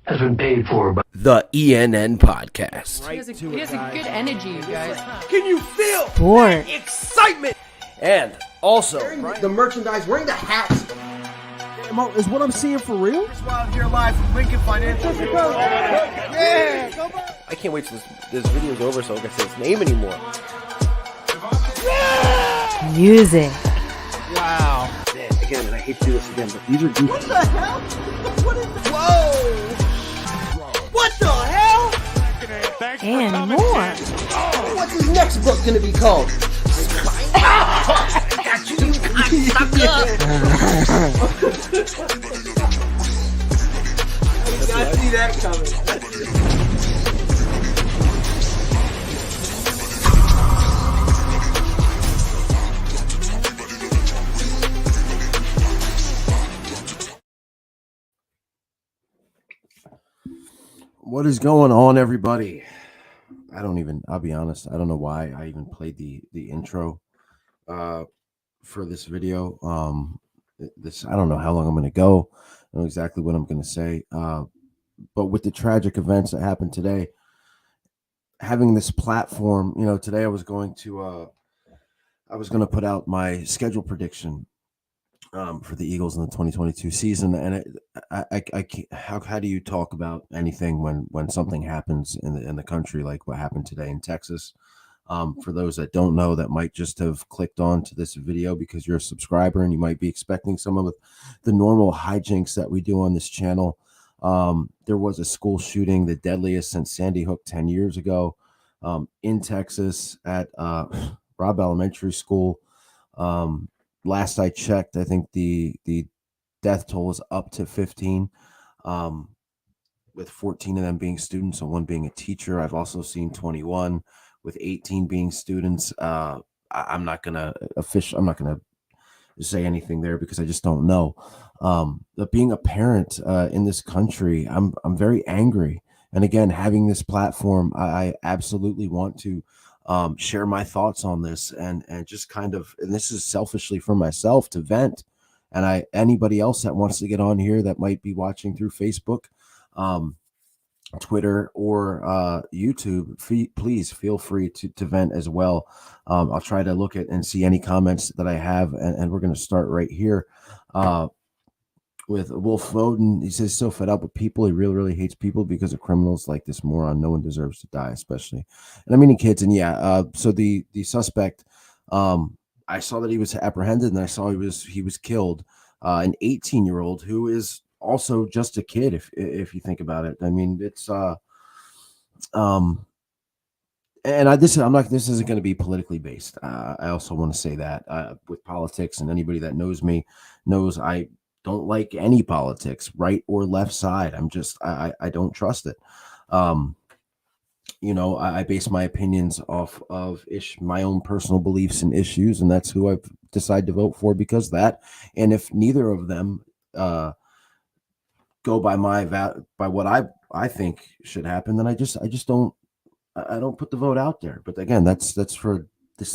has been paid for by the ENN Podcast. He has a good energy, you guys. Can you feel Sport. that excitement? And also, The merchandise, wearing the hats. Is what I'm seeing for real? Chris Wild here live from Lincoln Financial. Yeah, go back. I can't wait till this video's over so I can say his name anymore. Music. Wow. Man, again, and I hate to do this again, but these are goofy. What the hell? What is the... Whoa! What the hell? And more. What's his next book gonna be called? Got you, you cocksucker. I did not see that coming. What is going on, everybody? I'll be honest, I don't know why I even played the intro for this video. I don't know how long I'm going to go. I don't know exactly what I'm going to say. But with the tragic events that happened today, having this platform, today I was going to put out my schedule prediction for the Eagles in the 2022 season, and I can't, how do you talk about anything when something happens in the country like what happened today in Texas? For those that don't know, that might just have clicked on to this video because you're a subscriber and you might be expecting some of the normal hijinks that we do on this channel. There was a school shooting, the deadliest since Sandy Hook 10 years ago, in Texas at Robb Elementary School. Last I checked, I think the death toll is up to 15, with 14 of them being students and one being a teacher. I've also seen 21 with 18 being students. I'm not gonna say anything there because I just don't know. But being a parent in this country, I'm very angry. And again, having this platform, I absolutely want to share my thoughts on this and just and this is selfishly for myself to vent. And anybody else that wants to get on here that might be watching through Facebook, Twitter, or YouTube, please feel free to vent as well. I'll try to look at and see any comments that I have, and we're going to start right here with Wolf Foden. He says, so fed up with people. He really hates people because of criminals like this moron. No one deserves to die, especially. And I mean, kids. And so the suspect, I saw that he was apprehended, and I saw he was killed. An 18-year-old who is also just a kid, if you think about it. I mean, it's this isn't going to be politically based. I also want to say that with politics, and anybody that knows me knows I don't like any politics, right or left side. I don't trust it. I base my opinions off of my own personal beliefs and issues, and that's who I've decided to vote for because of that. And if neither of them go by what I think should happen, then I don't put the vote out there. But again, it's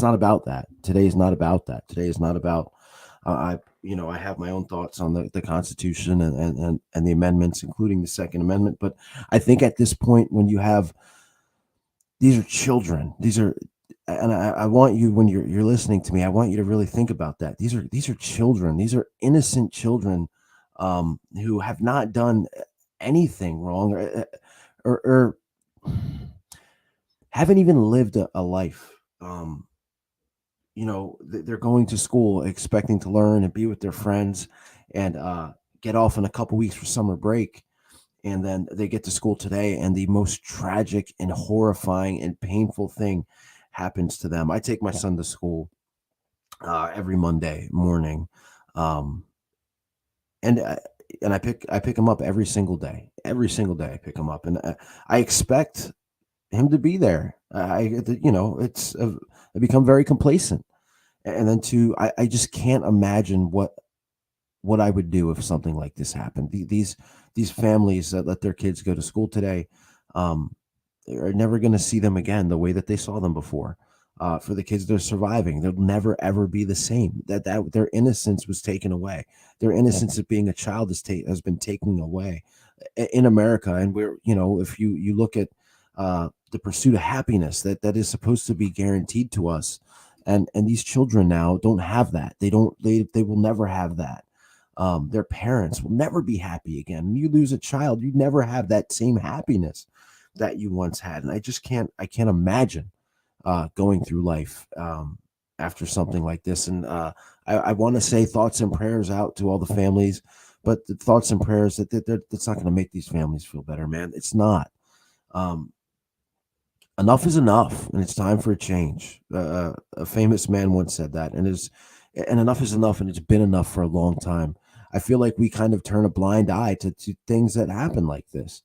not about that. Today is not about that. Today is not about I have my own thoughts on the Constitution and the amendments, including the Second Amendment. But I think at this point, when you have, these are children, and I want you, when you're listening to me, I want you to really think about that. These are children. These are innocent children who have not done anything wrong or haven't even lived a life. They're going to school expecting to learn and be with their friends and get off in a couple weeks for summer break. And then they get to school today, and the most tragic and horrifying and painful thing happens to them. I take my son to school every Monday morning, and I pick him up every single day. Every single day I pick him up, and I expect him to be there. I become very complacent, and then I just can't imagine what I would do if something like this happened. These families that let their kids go to school today are never going to see them again the way that they saw them before. For the kids that are surviving, they'll never ever be the same. That their innocence was taken away. Their innocence of being a child has been taken away. in America. And we're, if you look at the pursuit of happiness that is supposed to be guaranteed to us, and these children now don't have that. They will never have that. Their parents will never be happy again. When you lose a child, you never have that same happiness that you once had. And I can't imagine going through life after something like this. And I want to say thoughts and prayers out to all the families, but the thoughts and prayers that's not going to make these families feel better, man. It's not. Enough is enough, and it's time for a change. A famous man once said that, and enough is enough, and it's been enough for a long time. I feel like we kind of turn a blind eye to things that happen like this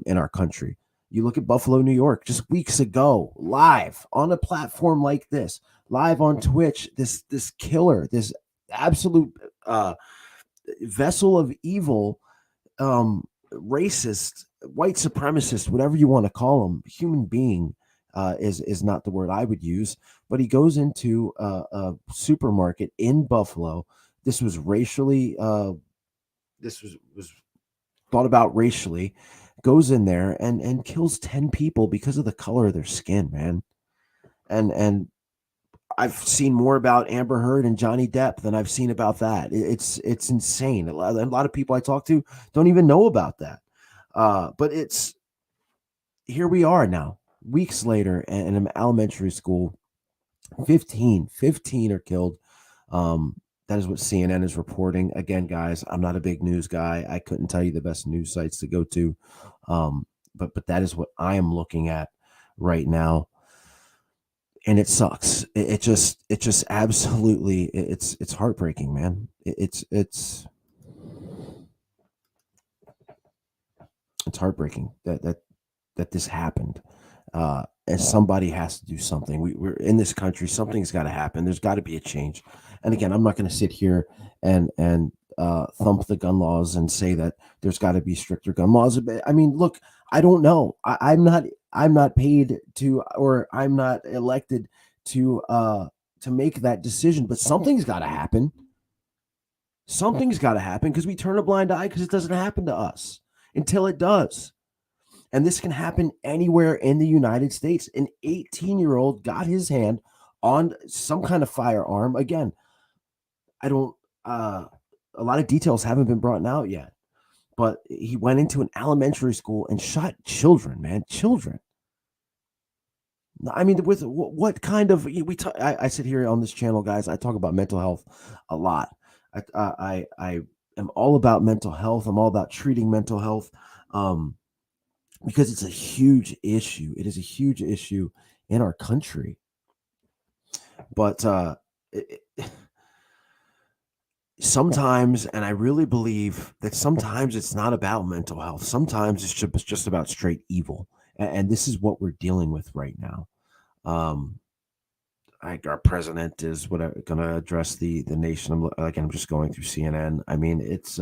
in our country. You look at Buffalo, New York, just weeks ago, live on a platform like this, live on Twitch, this killer, this absolute vessel of evil, racist, white supremacist, whatever you want to call him, human being is not the word I would use, but he goes into a supermarket in Buffalo. This was racially, this was thought about racially, goes in there and kills 10 people because of the color of their skin, man. And I've seen more about Amber Heard and Johnny Depp than I've seen about that. It's insane. A lot of people I talk to don't even know about that. But here we are now, weeks later, in an elementary school, 15 are killed. That is what CNN is reporting. Again, guys, I'm not a big news guy. I couldn't tell you the best news sites to go to. But that is what I am looking at right now. And it sucks. It just absolutely, it's heartbreaking, man. It's heartbreaking that this happened. And somebody has to do something. We're in this country. Something's got to happen. There's got to be a change. And again, I'm not going to sit here and thump the gun laws and say that there's got to be stricter gun laws. I mean, look, I don't know. I'm not paid to, or I'm not elected to make that decision. But something's got to happen. Something's got to happen, because we turn a blind eye because it doesn't happen to us until it does. And this can happen anywhere in the United States. An 18-year-old got his hand on some kind of firearm. Again, a lot of details haven't been brought out yet, but he went into an elementary school and shot children, man, children. I mean, with what kind of, I sit here on this channel, guys, I talk about mental health a lot. I am all about mental health. I'm all about treating mental health. Because it's a huge issue. It is a huge issue in our country. But sometimes, and I really believe that sometimes it's not about mental health. Sometimes it's just about straight evil. And this is what we're dealing with right now. Our president is going to address the nation. I'm just going through CNN. I mean, it's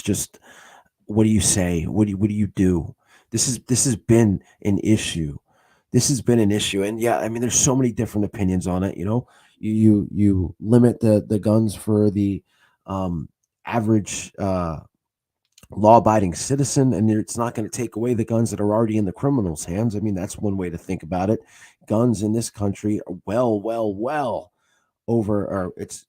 just... What do you say? What do you do? This has been an issue. This has been an issue. And yeah, I mean, there's so many different opinions on it. You limit the guns for the average law-abiding citizen, and it's not going to take away the guns that are already in the criminals' hands. I mean, that's one way to think about it. Guns in this country are well over, or it's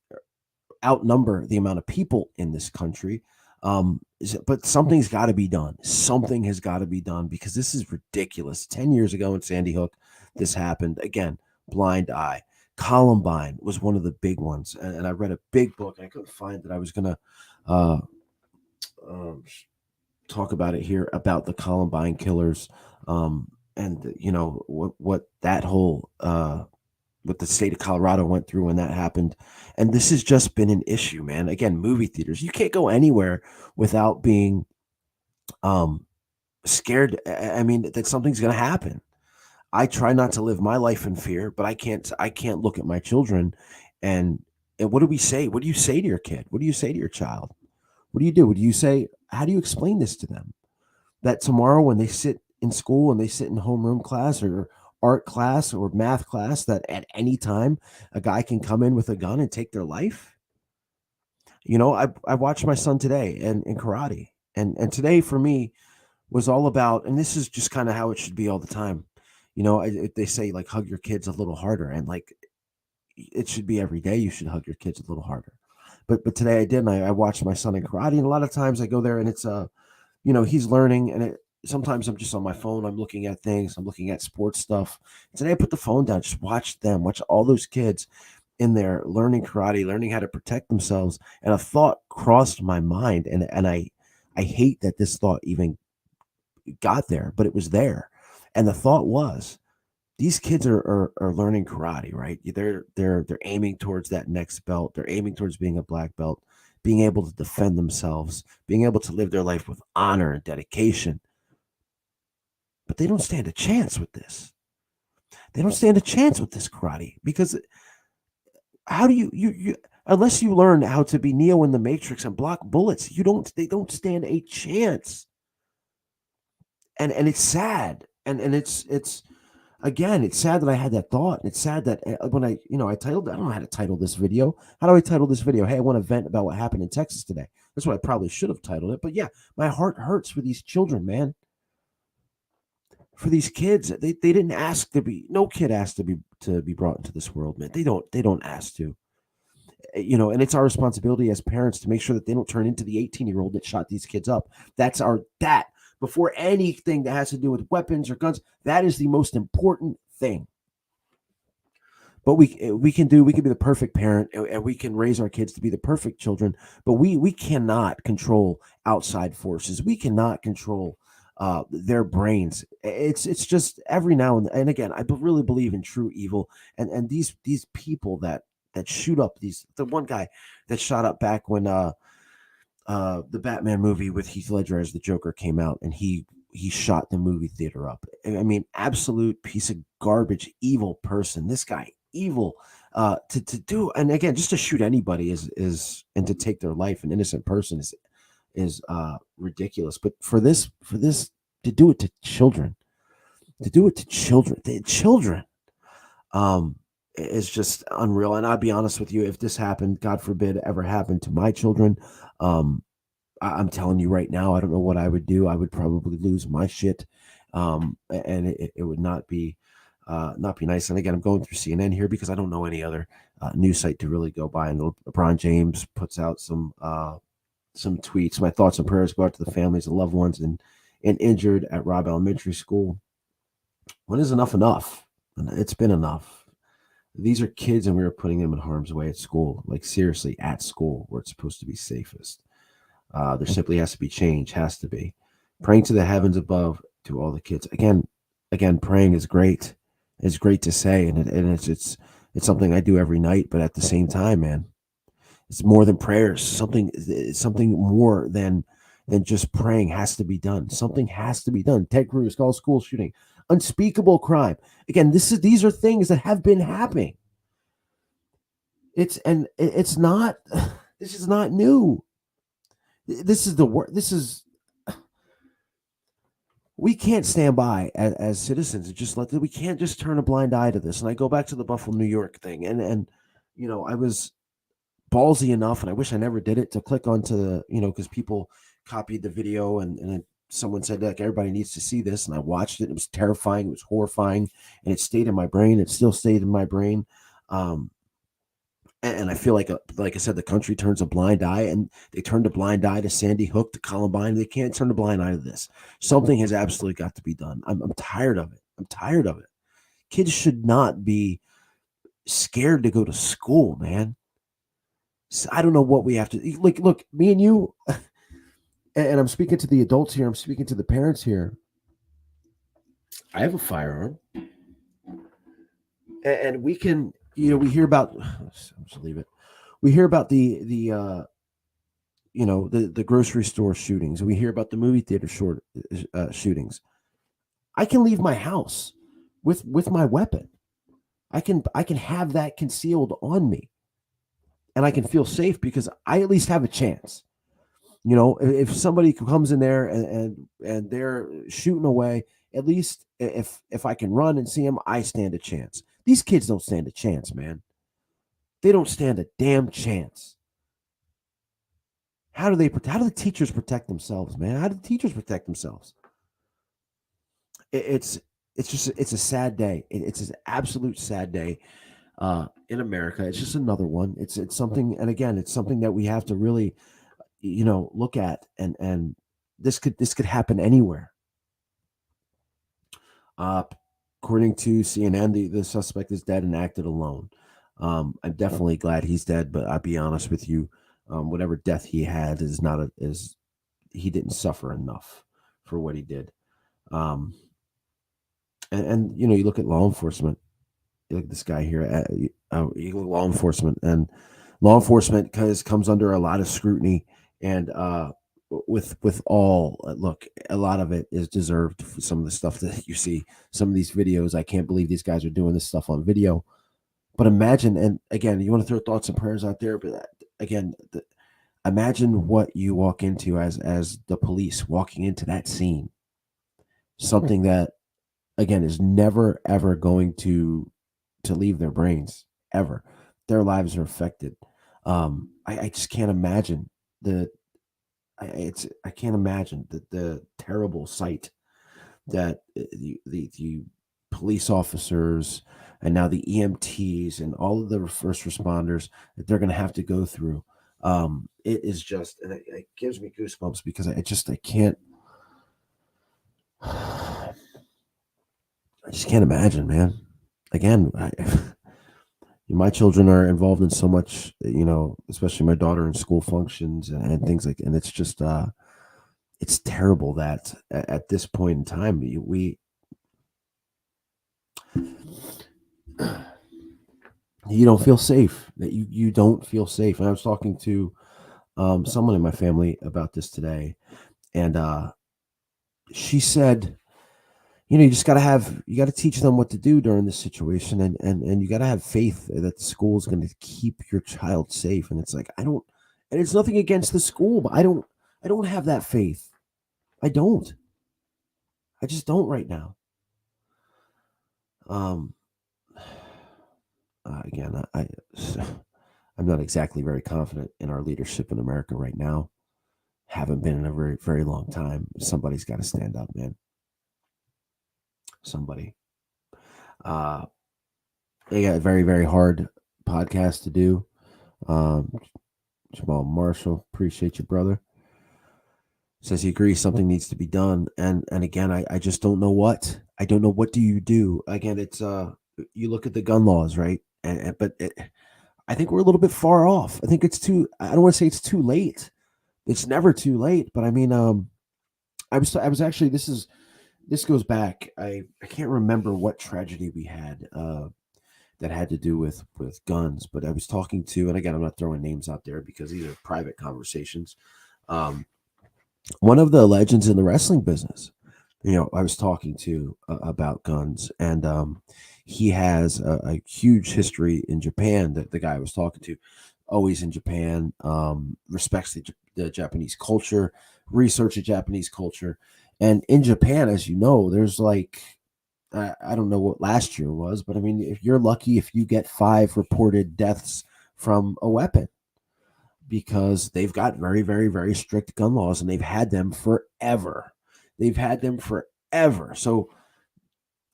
outnumber the amount of people in this country. But something's got to be done. Something has got to be done, because this is ridiculous. 10 years ago in Sandy Hook, this happened. Again, blind eye. Columbine was one of the big ones. And I read a big book, and I couldn't find it. I was going to talk about it here, about the Columbine killers. And what that whole, what the state of Colorado went through when that happened. And this has just been an issue, man. Again, movie theaters. You can't go anywhere without being scared. I mean, that something's going to happen. I try not to live my life in fear, but I can't look at my children. And what do we say? What do you say to your kid? What do you say to your child? What do you do? What do you say? How do you explain this to them? That tomorrow when they sit in school and they sit in homeroom class or art class or math class, that at any time a guy can come in with a gun and take their life. I watched my son today in karate, and today for me was all about, and this is just kind of how it should be all the time. They say like hug your kids a little harder, and like it should be every day. You should hug your kids a little harder. But today I did, and I watched my son in karate, and a lot of times I go there and it's he's learning, and sometimes I'm just on my phone. I'm looking at things. I'm looking at sports stuff. Today I put the phone down, just watch all those kids in there learning karate, learning how to protect themselves. And a thought crossed my mind, and I hate that this thought even got there, but it was there. And the thought was, these kids are learning karate, right? They're aiming towards that next belt. They're aiming towards being a black belt, being able to defend themselves, being able to live their life with honor and dedication. But they don't stand a chance with this. They don't stand a chance with this karate, because how do you unless you learn how to be Neo in the Matrix and block bullets, they don't stand a chance. And it's sad. And it's again, it's sad that I had that thought. It's sad that when I titled, I don't know how to title this video. How do I title this video? Hey, I want to vent about what happened in Texas today. That's what I probably should have titled it. But yeah, my heart hurts for these children, man. For these kids, they didn't ask to be. No kid asked to be brought into this world, man. They don't ask to. And it's our responsibility as parents to make sure that they don't turn into the 18-year-old that shot these kids up. That before anything that has to do with weapons or guns, that is the most important thing. But we can be the perfect parent, and we can raise our kids to be the perfect children, but we cannot control outside forces. We cannot control their brains. It's just every now and again, I really believe in true evil, and these people that shoot up the one guy that shot up back when the Batman movie with Heath Ledger as the Joker came out, and he shot the movie theater up. I mean, absolute piece of garbage, evil person. This guy, evil, to do, and again, just to shoot anybody is and to take their life, an innocent person, is ridiculous. But for this to do it to children, the children, is just unreal. And I'll be honest with you, if this happened, God forbid, ever happened to my children, I'm telling you right now, I don't know what I would do. I would probably lose my shit, and it would not be nice. And again, I'm going through CNN here because I don't know any other news site to really go by. And LeBron James puts out some tweets. My thoughts and prayers go out to the families of loved ones and injured at Robb Elementary School. When is enough? It's been enough. These are kids, and we are putting them in harm's way at school. Like, seriously, at school, where it's supposed to be safest. There simply has to be change. Has to be. Praying to the heavens above to all the kids. Again, praying is great. It's great to say, and it's something I do every night. But at the same time, man, it's more than prayers. Something more than just praying has to be done. Something has to be done. Ted Cruz, school shooting, unspeakable crime. Again, these are things that have been happening. This is not new. This is the work. We can't stand by as citizens and just we can't just turn a blind eye to this. And I go back to the Buffalo, New York thing, and I was ballsy enough, and I wish I never did it, to click onto the, because people copied the video, and someone said, like, everybody needs to see this, and I watched it. It was terrifying. It was horrifying, and it stayed in my brain. It still stayed in my brain. And I feel like I said, the country turns a blind eye, and they turned a blind eye to Sandy Hook, to Columbine. They can't turn a blind eye to this. Something has absolutely got to be done. I'm tired of it. Kids should not be scared to go to school, man. So I don't know what we have to look, me and you, and I'm speaking to the adults here. I'm speaking to the parents here. I have a firearm, and we can, we hear about, let's leave it. We hear about the grocery store shootings. We hear about the movie theater shootings. I can leave my house with my weapon. I can have that concealed on me, and I can feel safe because I at least have a chance. If somebody comes in there and they're shooting away, at least if I can run and see them, I stand a chance. These kids don't stand a chance, man. They don't stand a damn chance. How do the teachers protect themselves, man? How do the teachers protect themselves? It's a sad day. It's an absolute sad day in America. It's just another one. It's something, and again, it's something that we have to really, look at, and this could happen anywhere. According to CNN, the suspect is dead and acted alone. I'm definitely glad he's dead, but I'll be honest with you, whatever death he had he didn't suffer enough for what he did. And you look at law enforcement. You look at this guy here. You look at law enforcement, and law enforcement comes under a lot of scrutiny, and with all look, a lot of it is deserved for some of the stuff that you see. Some of these videos, I can't believe these guys are doing this stuff on video. But imagine, and again, you want to throw thoughts and prayers out there, but again, imagine what you walk into as the police walking into that scene. Something that, again, is never ever going to leave their brains ever. Their lives are affected. I just can't imagine I can't imagine the terrible sight that the police officers and now the EMTs and all of the first responders that they're going to have to go through. It is just, and it gives me goosebumps because I can't. I just can't imagine, man. Again, my children are involved in so much, especially my daughter in school functions and things like, and it's just, it's terrible that at this point in time, you don't feel safe, that you don't feel safe. And I was talking to someone in my family about this today, and she said, you just got to teach them what to do during this situation. And you got to have faith that the school is going to keep your child safe. And it's like, and it's nothing against the school, but I don't have that faith. I just don't right now. Again, I'm not exactly very confident in our leadership in America right now. Haven't been in a very, very long time. Somebody's got to stand up, man. Somebody. They got a very, very hard podcast to do. Jamal Marshall, appreciate you, brother. Says he agrees something needs to be done. And again, I just don't know what. I don't know what do you do. Again, it's you look at the gun laws, right? But I think we're a little bit far off. I think I don't want to say it's too late. It's never too late. But I mean, I was actually, this goes back. I can't remember what tragedy we had that had to do with guns, but I was talking to, and again, I'm not throwing names out there because these are private conversations. One of the legends in the wrestling business, I was talking to about guns, and he has a huge history in Japan. That the guy I was talking to, always in Japan, respects the Japanese culture, researches Japanese culture. And in Japan, as you know, there's like, I don't know what last year was, but I mean, if you're lucky, if you get 5 reported deaths from a weapon, because they've got very, very, very strict gun laws, and they've had them forever. So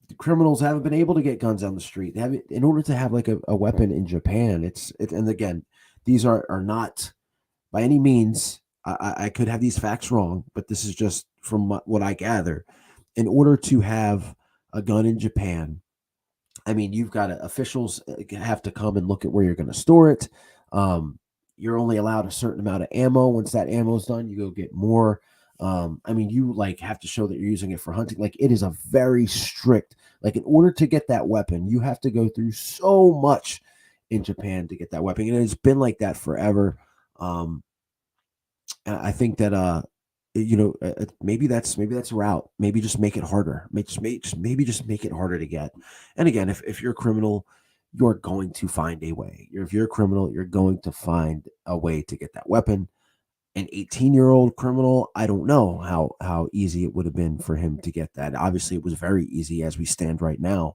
the criminals haven't been able to get guns on the street. They have, in order to have like a weapon in Japan, and again, these are not by any means, I could have these facts wrong, but this is just from what I gather. In order to have a gun in Japan, I mean, you've got officials have to come and look at where you're going to store it. You're only allowed a certain amount of ammo. Once that ammo is done, you go get more. I mean, you have to show that you're using it for hunting. Like, it is a very strict, like, in order to get that weapon, you have to go through so much in Japan to get that weapon. And it's been like that forever. And I think that, maybe that's a route. Maybe just make it harder. Maybe just make it harder to get. And again, if you're a criminal, you're going to find a way. If you're a criminal, you're going to find a way to get that weapon. An 18-year-old criminal, I don't know how easy it would have been for him to get that. Obviously, it was very easy as we stand right now.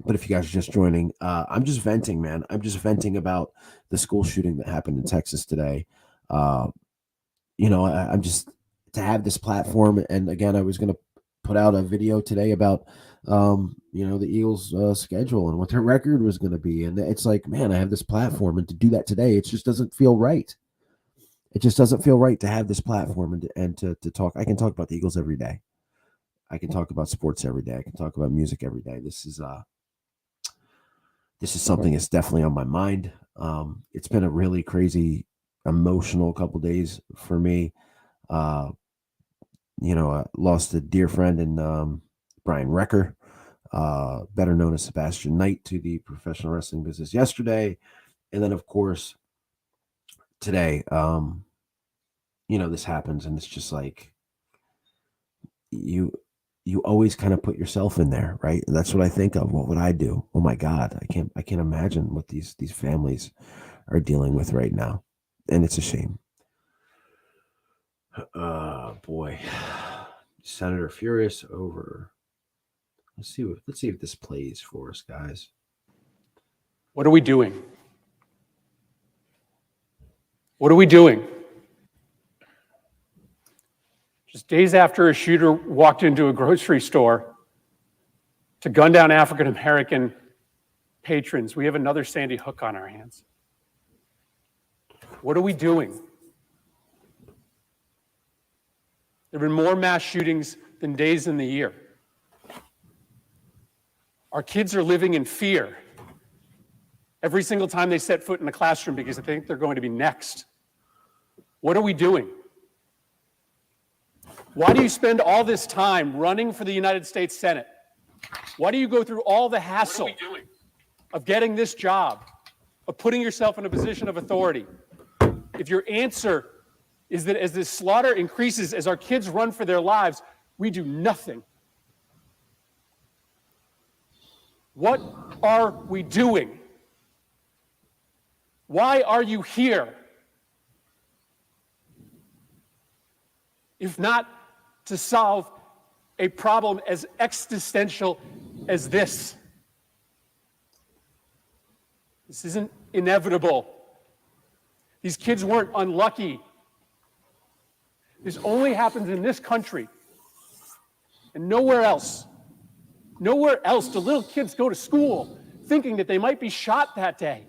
But if you guys are just joining, I'm just venting, man. I'm just venting about the school shooting that happened in Texas today. I'm just to have this platform. And again, I was going to put out a video today about, the Eagles' schedule and what their record was going to be. And it's like, man, I have this platform, and to do that today, it just doesn't feel right. It just doesn't feel right to have this platform and to talk. I can talk about the Eagles every day. I can talk about sports every day. I can talk about music every day. This is something that's definitely on my mind. It's been a really crazy, emotional couple days for me. I lost a dear friend in Brian Recker, better known as Sebastian Knight, to the professional wrestling business yesterday. And then, of course, today, this happens, and it's just like you always kind of put yourself in there, right? And that's what I think of. What would I do? Oh my God, I can't imagine what these families are dealing with right now, and it's a shame. Boy, Senator furious over. Let's see if this plays for us, guys. What are we doing? What are we doing? Just days after a shooter walked into a grocery store to gun down African American patrons, we have another Sandy Hook on our hands. What are we doing? There have been more mass shootings than days in the year. Our kids are living in fear every single time they set foot in a classroom because they think they're going to be next. What are we doing? Why do you spend all this time running for the United States Senate? Why do you go through all the hassle of getting this job, of putting yourself in a position of authority? If your answer is that as this slaughter increases, as our kids run for their lives, we do nothing. What are we doing? Why are you here? If not to solve a problem as existential as this. This isn't inevitable. These kids weren't unlucky. This only happens in this country and nowhere else. Nowhere else do little kids go to school thinking that they might be shot that day.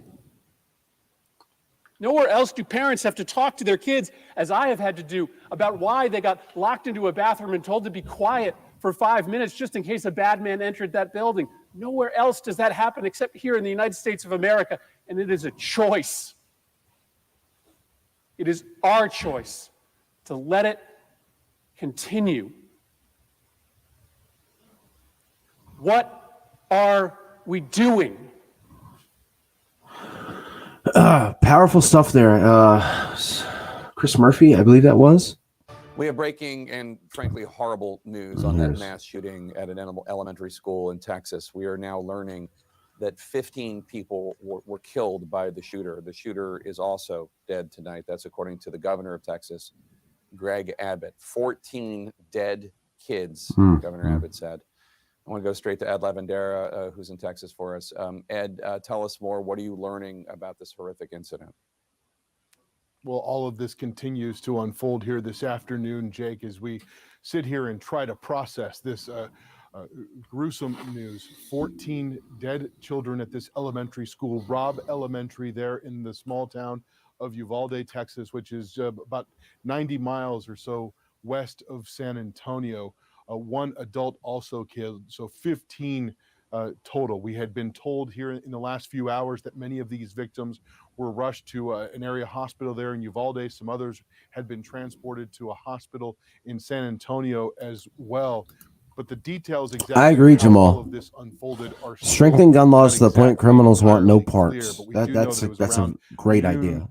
Nowhere else do parents have to talk to their kids, as I have had to do, about why they got locked into a bathroom and told to be quiet for 5 minutes just in case a bad man entered that building. Nowhere else does that happen except here in the United States of America, and it is a choice. It is our choice to let it continue. What are we doing? Powerful stuff there. Chris Murphy, I believe that was. We have breaking and frankly horrible news on that mass shooting at an elementary school in Texas. We are now learning that 15 people were killed by the shooter. The shooter is also dead tonight. That's according to the governor of Texas, Greg Abbott. 14 dead kids, Governor Abbott said. I want to go straight to Ed Lavandera, who's in Texas for us. Ed, tell us more. What are you learning about this horrific incident? Well, all of this continues to unfold here this afternoon, Jake, as we sit here and try to process this gruesome news. 14 dead children at this elementary school, Robb Elementary, there in the small town of Uvalde, Texas, which is about 90 miles or so west of San Antonio. One adult also killed, so 15 total. We had been told here in the last few hours that many of these victims were rushed to an area hospital there in Uvalde. Some others had been transported to a hospital in San Antonio as well. But the details exactly I agree, how Jamal. all of this unfolded are Strengthening gun laws to the point exactly criminals want no entirely parts. clear, but we do know That's that it was a around great noon, idea.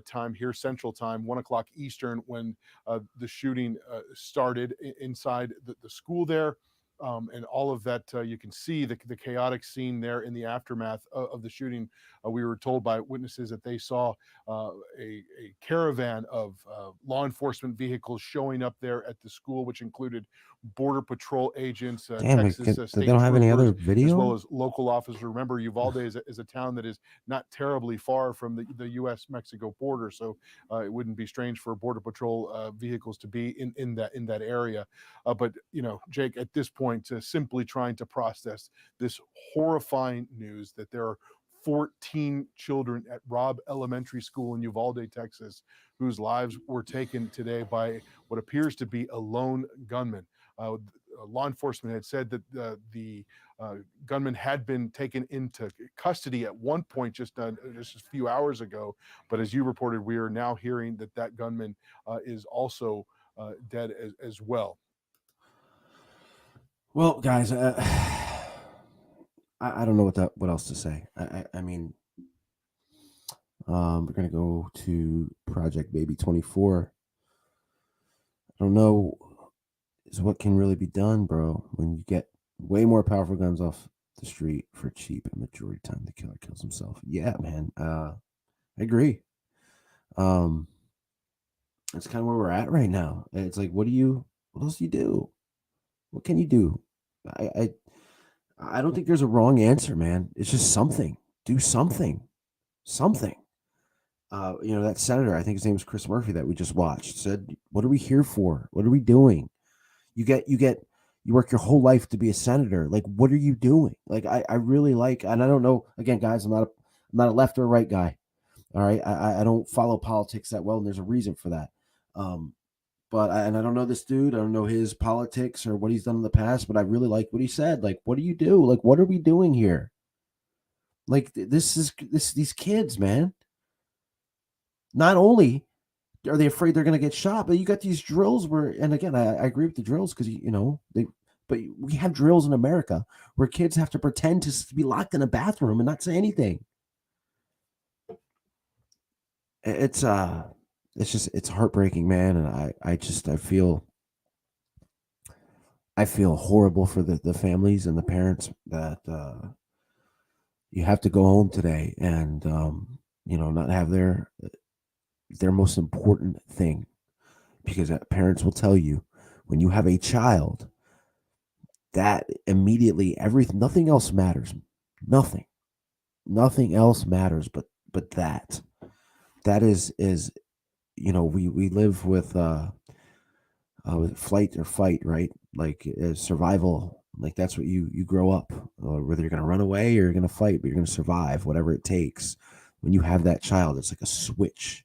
Time here, Central Time, 1 o'clock Eastern, when the shooting started inside the school there. And all of that, you can see the chaotic scene there in the aftermath of the shooting. We were told by witnesses that they saw a caravan of law enforcement vehicles showing up there at the school, which included Border Patrol agents, Damn, Texas they state don't have any other troopers, video? as well as local officers. Remember, Uvalde is a town that is not terribly far from the U.S.-Mexico border, so it wouldn't be strange for Border Patrol vehicles to be in that area. But Jake, at this point, simply trying to process this horrifying news that there are 14 children at Robb Elementary School in Uvalde, Texas, whose lives were taken today by what appears to be a lone gunman. Law enforcement had said that the gunman had been taken into custody at one point just a few hours ago. But as you reported, we are now hearing that gunman is also dead as well. Well, guys, I don't know what else to say. I mean, we're gonna go to Project Baby 24. I don't know is what can really be done, bro, when you get way more powerful guns off the street for cheap, and majority of the time the killer kills himself. Yeah, man. I agree. It's kind of where we're at right now. It's like, what else do you do? What can you do? I don't think there's a wrong answer, man. It's just something. Do something. Something. That senator, I think his name was Chris Murphy, that we just watched, said, what are we here for? What are we doing? You work your whole life to be a senator. Like, what are you doing? Like, I really like, and I don't know, again, guys, I'm not a left or right guy. All right. I don't follow politics that well, and there's a reason for that. But I don't know this dude. I don't know his politics or what he's done in the past, but I really like what he said. Like, what do you do? Like, what are we doing here? Like, these kids, man. Not only are they afraid they're going to get shot, but you got these drills where, and again, I agree with the drills because, but we have drills in America where kids have to pretend to be locked in a bathroom and not say anything. It's heartbreaking, man. And I feel horrible for the families and the parents that you have to go home today and, not have their most important thing, because parents will tell you when you have a child that immediately nothing else matters. Nothing else matters, but that is, we live with flight or fight, right? Like survival, like that's what you grow up, whether you're going to run away or you're going to fight, but you're going to survive, whatever it takes. When you have that child, it's like a switch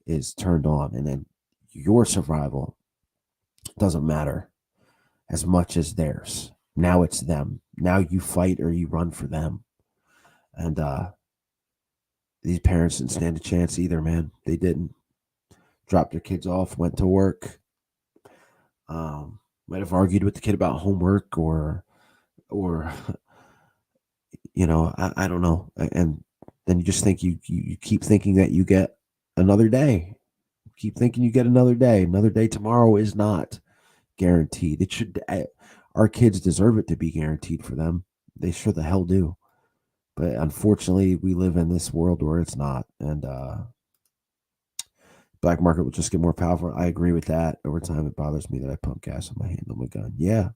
is turned on, and then your survival doesn't matter as much as theirs. Now it's them. Now you fight or you run for them. And these parents didn't stand a chance either, man. They didn't. Dropped their kids off, went to work. Might have argued with the kid about homework or I don't know. And then you just think you keep thinking that you get another day. Keep thinking you get another day. Another day tomorrow is not guaranteed. It should. Our kids deserve it to be guaranteed for them. They sure the hell do. But unfortunately, we live in this world where it's not. And black market will just get more powerful. I agree with that. Over time, it bothers me that I pump gas on my hand on my gun. Yeah,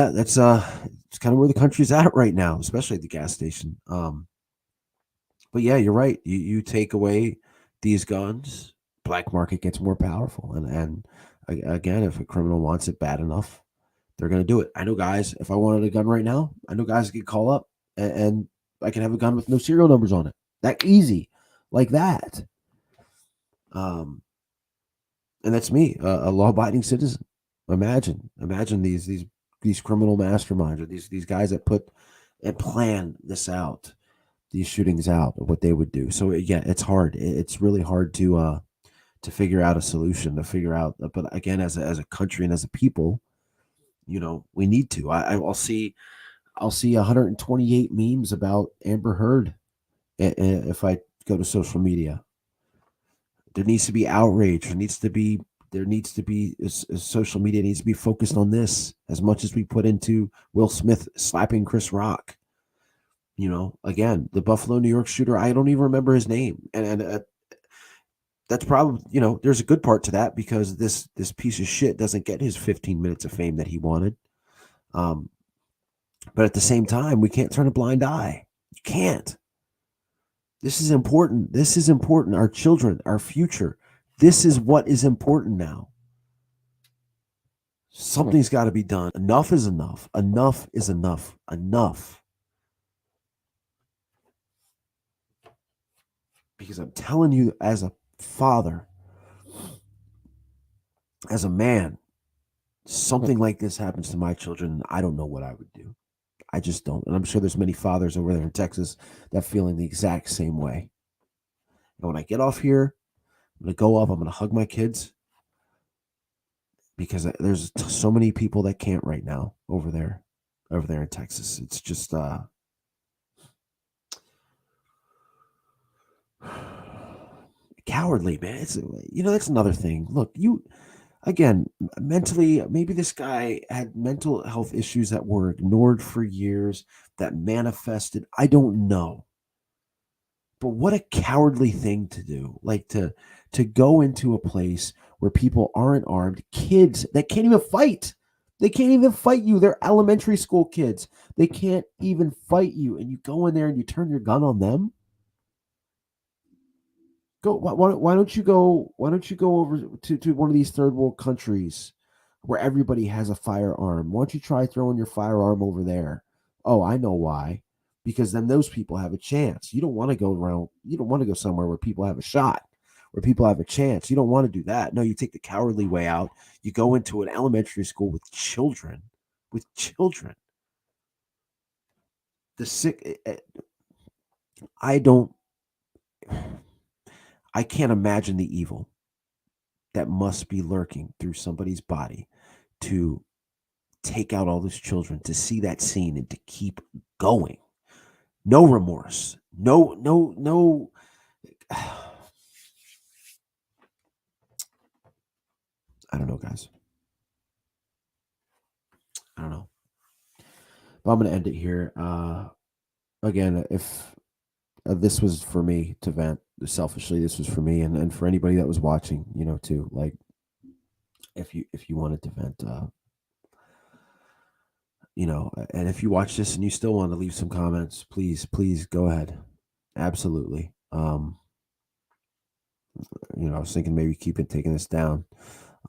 that's it's kind of where the country's at right now, especially at the gas station. But yeah, you're right. You take away these guns, black market gets more powerful. And again, if a criminal wants it bad enough, they're going to do it. I know guys, if I wanted a gun right now, I know guys could call up and I can have a gun with no serial numbers on it. That easy, like that. And that's me, a law-abiding citizen. Imagine these criminal masterminds, or these guys that put and plan this out, these shootings out, of what they would do. So yeah, it's hard. It's really hard to figure out a solution, to figure out. But again, as a country and as a people, we need to. I'll see 128 memes about Amber Heard if I go to social media. There needs to be outrage. There needs to be social media needs to be focused on this as much as we put into Will Smith slapping Chris Rock. Again, the Buffalo, New York shooter, I don't even remember his name. And that's probably, you know, there's a good part to that because this piece of shit doesn't get his 15 minutes of fame that he wanted. But at the same time, we can't turn a blind eye. You can't. This is important. This is important. Our children, our future. This is what is important now. Something's got to be done. Enough is enough. Enough is enough. Enough. Because I'm telling you, as a father, as a man, something like this happens to my children, and I don't know what I would do. I just don't. And I'm sure there's many fathers over there in Texas that feeling the exact same way. And when I get off here, I'm going to go up, I'm going to hug my kids because there's so many people that can't right now over there in Texas. It's just, cowardly, man. It's, you know, that's another thing. Look, again, mentally, maybe this guy had mental health issues that were ignored for years, that manifested. I don't know. But what a cowardly thing to do. Like to go into a place where people aren't armed, kids that can't even fight. They can't even fight you. They're elementary school kids. They can't even fight you. And you go in there and you turn your gun on them. Why don't you go over to one of these third world countries where everybody has a firearm? Why don't you try throwing your firearm over there? Oh, I know why. Because then those people have a chance. You don't want to go somewhere where people have a shot, where people have a chance. You don't want to do that. No, you take the cowardly way out. You go into an elementary school with children. I can't imagine the evil that must be lurking through somebody's body to take out all those children, to see that scene and to keep going. No remorse. No. I don't know, guys. I don't know. But I'm going to end it here. Again, if this was for me to vent, selfishly, this was for me and for anybody that was watching, you know, too. Like, if you wanted to vent, you know, and if you watch this and you still want to leave some comments, please go ahead. Absolutely. You know, I was thinking maybe taking this down,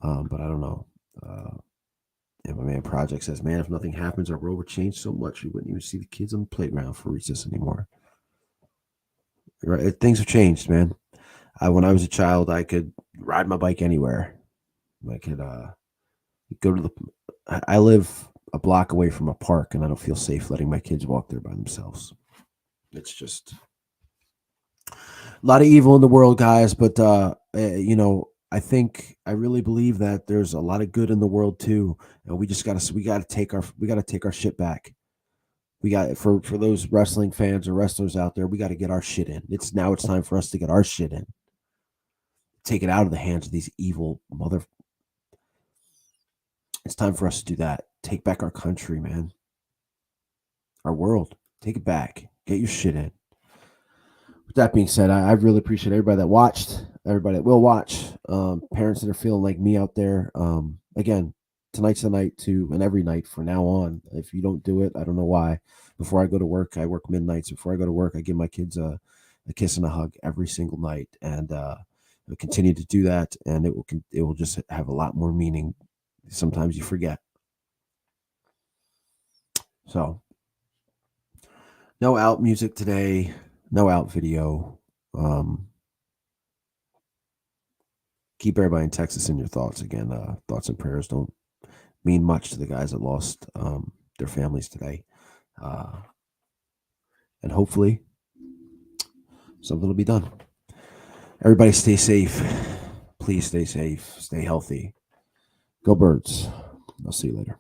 but I don't know. And my man Project says, man, if nothing happens, our world would change so much you wouldn't even see the kids on the playground for recess anymore. Right, things have changed, man. When I was a child, I could ride my bike anywhere. I could go to I live a block away from a park, and I don't feel safe letting my kids walk there by themselves. It's just a lot of evil in the world, guys. But you know, I really believe that there's a lot of good in the world too, and we gotta take our shit back. We got for those wrestling fans or wrestlers out there, we got to get our shit in. It's time for us to get our shit in. Take it out of the hands of these evil mother. It's time for us to do that. Take back our country, man. Our world. Take it back. Get your shit in. With that being said, I really appreciate everybody that watched, everybody that will watch, parents that are feeling like me out there. Again, tonight's the night and every night from now on. If you don't do it, I don't know why. Before I go to work, I work midnights. Before I go to work, I give my kids a kiss and a hug every single night, and I'll continue to do that. And it will just have a lot more meaning. Sometimes you forget. So, no out music today. No out video. Keep everybody in Texas in your thoughts. Again, thoughts and prayers don't mean much to the guys that lost their families today. And hopefully something will be done. Everybody stay safe. Please stay safe. Stay healthy. Go Birds. I'll see you later.